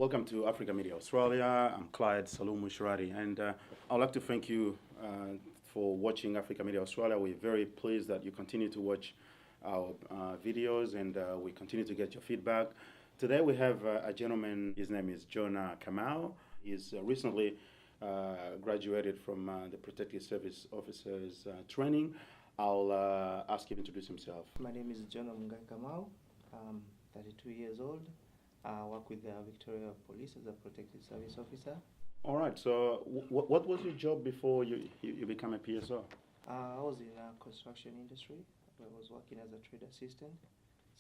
Welcome to Africa Media Australia. I'm Clyde Salum Mushirati, and I'd like to thank you for watching Africa Media Australia. We're very pleased that you continue to watch our videos, and we continue to get your feedback. Today we have a gentleman. His name is Jonah Kamau. He's recently graduated from the Protective Service Officers training. I'll ask him to introduce himself. My name is Jonah Mungai Kamau. I'm 32 years old. I work with the Victoria Police as a Protective Service Officer. All right, so what was your job before you became a PSO? I was in the construction industry. I was working as a trade assistant.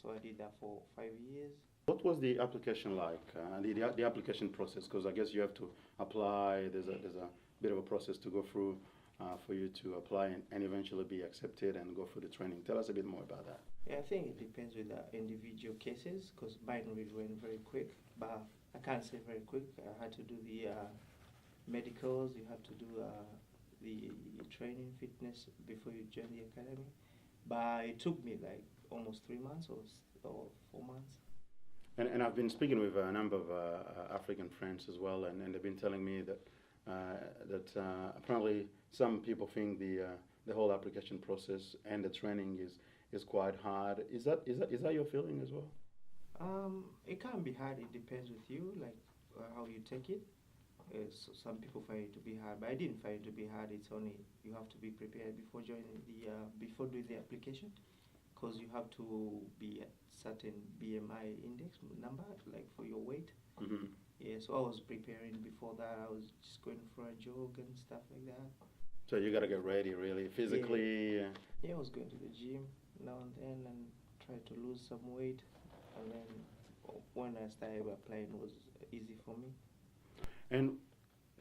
So I did that for 5 years. What was the application like, the application process? Because I guess you have to apply, there's a bit of a process to go through for you to apply and eventually be accepted and go through the training. Tell us a bit more about that. Yeah, I think it depends with the individual cases because mine really went very quick, but I can't say very quick. I had to do the medicals, you have to do the training fitness before you join the academy. But it took me like almost 3 months or 4 months. And I've been speaking with a number of African friends as well, and they've been telling me that apparently some people think the whole application process and the training is quite hard. Is that your feeling as well? It can be hard. It depends with you, like how you take it. So some people find it to be hard, but I didn't find it to be hard. It's only you have to be prepared before joining before doing the application, because you have to be at certain BMI index number, like for your weight. Mm-hmm. Yeah, so I was preparing before that. I was just going for a jog and stuff like that. So you got to get ready really physically. Yeah, I was going to the gym now and then and try to lose some weight. And then when I started applying, it was easy for me. And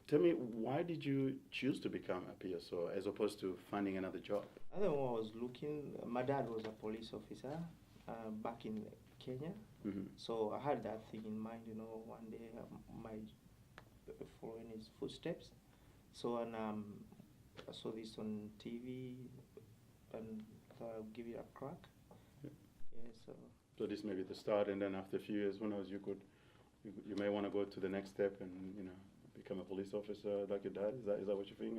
tell me, why did you choose to become a PSO as opposed to finding another job? I don't know, I was looking. My dad was a police officer back in Kenya. Mm-hmm. So I had that thing in mind, one day I might follow in his footsteps. So and I saw this on TV and thought I'd give it a crack. Yeah. Yeah, So this may be the start, and then after a few years, who knows, you may want to go to the next step and become a police officer like your dad. Is that what you think,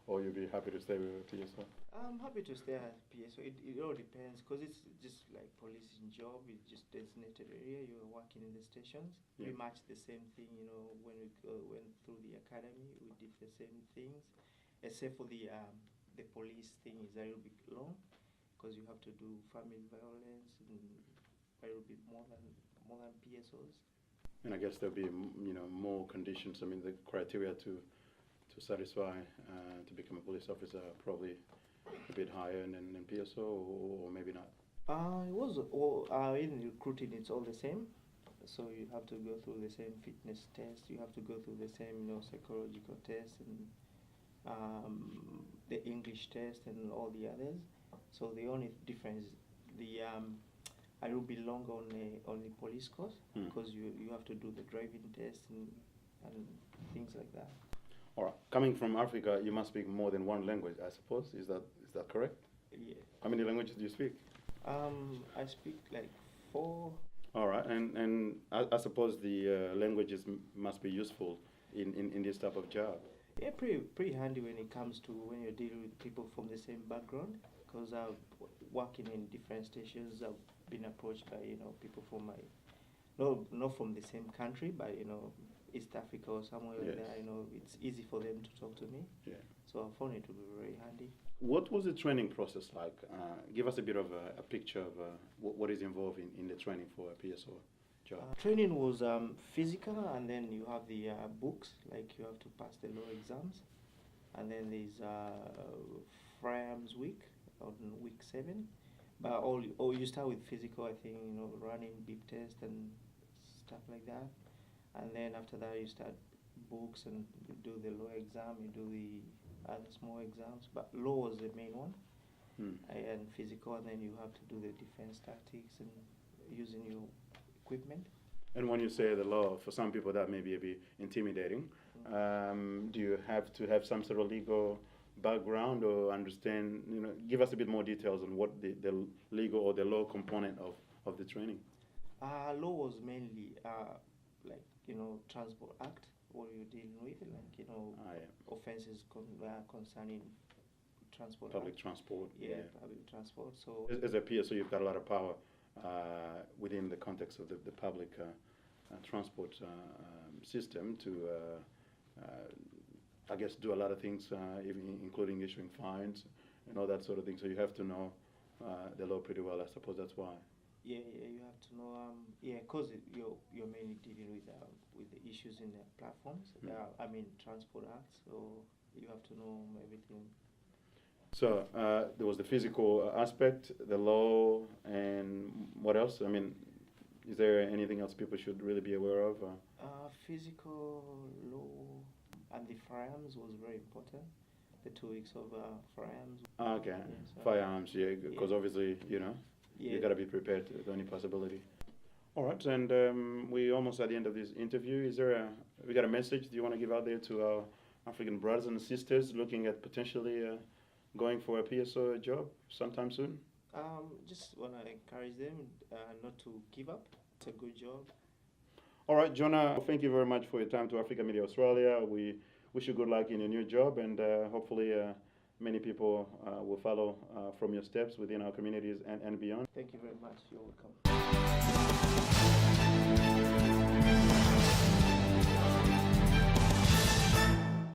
or you'd be happy to stay with PSO? I'm happy to stay at PSO. It all depends because it's just like policing job. It's just designated area. You're working in the stations. Yeah. Pretty much the same thing. When we went through the academy, we did the same things, except for the police thing is a little bit long because you have to do family violence and a little bit more than PSOs. And I guess there'll be more conditions. I mean, the criteria to satisfy to become a police officer are probably a bit higher than PSO, or maybe not. It was in recruiting. It's all the same. So you have to go through the same fitness test. You have to go through the same psychological test and the English test and all the others. So the only difference is I will belong on the police course because you have to do the driving test and things like that. All right. Coming from Africa, you must speak more than one language, I suppose. Is that correct? Yeah. How many languages do you speak? I speak like 4. All right. And I suppose the languages must be useful in this type of job. Yeah, pretty handy when it comes to when you're dealing with people from the same background. Because working in different stations, I've been approached by people from not from the same country, but East Africa or somewhere like that. It's easy for them to talk to me. Yeah. So I found it to be very handy. What was the training process like? Give us a bit of a picture of what is involved in the training for a PSO job. Training was physical, and then you have the books, like you have to pass the law exams, and then there's firearms week on week 7. But you start with physical, I think, running, beep test and stuff like that. And then after that you start books and you do the law exam, you do the other small exams. But law was the main one, and physical, and then you have to do the defense tactics and using your equipment. And when you say the law, for some people that may be a bit intimidating. Do you have to have some sort of legal background or understand, give us a bit more details on what the legal or the law component of the training? Law was mainly like Transport Act, what you're dealing with, like, offenses concerning transport Public act. transport. Yeah, public transport. So As a PSO, you've got a lot of power within the context of the public transport system to, I guess, do a lot of things, even including issuing fines and all that sort of thing. So you have to know the law pretty well. I suppose that's why. yeah, you have to know. Because you're mainly dealing with the issues in the platforms. Transport Act. So you have to know everything. So there was the physical aspect, the law, and what else? I mean, is there anything else people should really be aware of? Physical law and the firearms was very important. The 2 weeks of firearms. Okay, Yeah, so- firearms, yeah, because obviously, you got to be prepared to any possibility. All right, and we're almost at the end of this interview. We got a message do you want to give out there to our African brothers and sisters looking at potentially going for a PSO job sometime soon? Just want to encourage them not to give up. It's a good job. All right, Jonah, thank you very much for your time to Africa Media Australia. We wish you good luck in your new job, and hopefully many people will follow from your steps within our communities and beyond. Thank you very much. You're welcome.